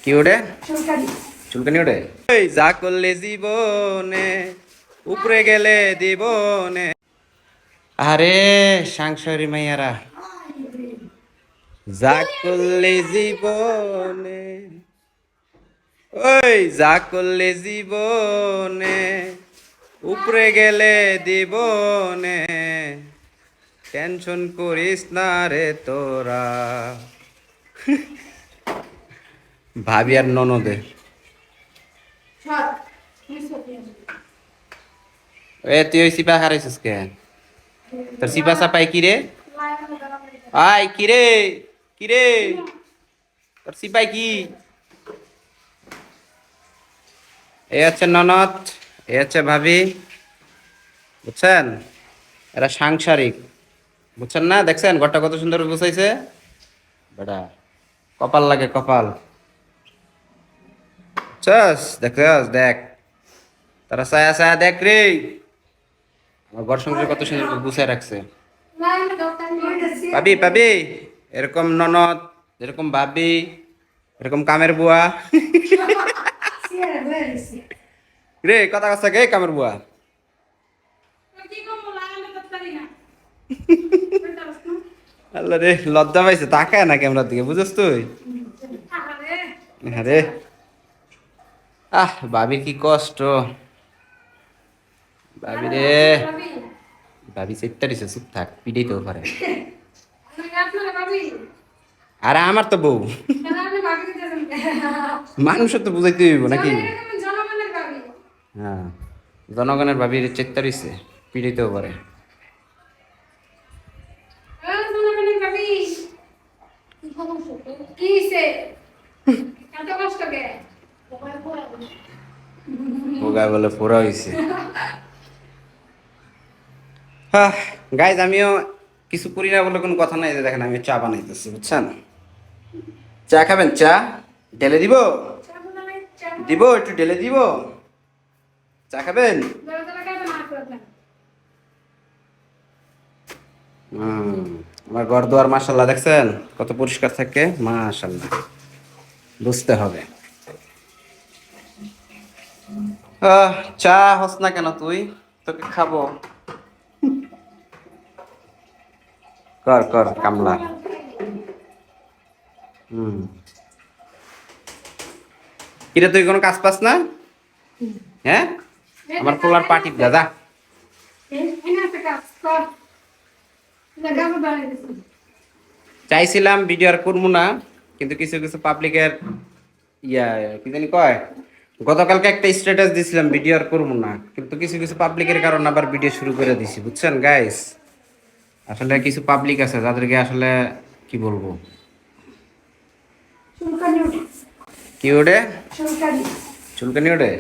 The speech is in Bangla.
কি ওঠে? চুলকানি। চুলকানি ওঠে? এই যা করলে জীবনে উপরে গেলে দিবনে। আরে সাংসারী মাইয়ারা, যা করলে জীবনে, ওই যা করলে জীবনে উপরে গেলে দিবনে, টেনশন করিস না রে তোরা। ভাবি আর ননদে সর। নিচে দিয়ে। এ তুই ওই সিপা হারাইছিস কে? তোর সিপা চাপাই কি রে? লাইনে দাঁড়াবে। আয় কি রে? কি রে? তোর সিপাই কি? এ হচ্ছে ননদ, এ হচ্ছে ভাবি, বুঝছেন? এরা সাংসারিক, বুঝছেন না? দেখছেন ঘরটা কত সুন্দর গুছাইছে বেটা, কপাল লাগে কপাল। বুঝছস? দেখছস? দেখ, তারা ছায়া ছায়া দেখ রে, আমার ঘর সংসার কত সুন্দর গুছাই রাখছে। লাইনে দোকান দিয়ে। পাবি পাবি এরকম ননদ, এরকম ভাবি, এরকম কামের বুয়া। সিয়ারে বয়ে দিছি। রে কথা কথা কে কামের বুয়া? তুই কি করবো লাইনে দোকান না। আল্লাহ রে, লজ্জা পাইছে, তাকায় না ক্যামেরার দিকে, বুঝছ তুই? আরে আরে ভাবির কি কষ্ট, ভাবি রে। ভাবি। ভাবি চেত্তা দিছে, চুপ থাক, পিড়েই তো পারে। আপনারা ভাবি। আরে আমার তো বউ, কেন আপনি ভাবি দিতেছেন? মানুষের তো বুঝাইতে হইব নাকি? জনগণের ভাবি। হ্যাঁ, জনগণের ভাবির চেত্তা দিছে, পিড়াইতেও পারে। জনগণের ভাবি। কি হইছে? এত কষ্ট কে? বোগায় বলে পুরা হইছে। হ্যাঁ গাইজ, আমিও কিছু করি না বলে কোনো কথা নাই। যে দেখেন আমি চা বানাইতেছি, বুঝছেন? চা খাবেন? চা ঢেলে দিব? দিব, একটু ঢেলে দিব। চা খাবেন? আমার ঘর দুয়ার মাশাল্লাহ দেখছেন কত পরিষ্কার থাকে, মাশাল্লাহ, বুঝতে হবে। চা হস না কেন তুই? তোকে খাবো। কর কর কামলা। কিরে তুই কোনো কাজ পাস না? হ্যাঁ, আমার পোলার পার্টি দাদা। চাইছিলাম ভিডিও আর করবো না, কিন্তু কিছু কিছু পাবলিকের কি জানি কয়, গতকালকে একটা স্ট্যাটাস দিছিলাম ভিডিও আর করবো না, কিন্তু কিছু কিছু পাবলিকের কারণে আবার ভিডিও শুরু করে দিছি, বুঝছেন গাইস? আসলে কিছু পাবলিক আছে যাদেরকে আসলে কি বলবো, চুলকানি ওঠে। কি ওঠে? চুলকানি। চুলকানি ওঠে?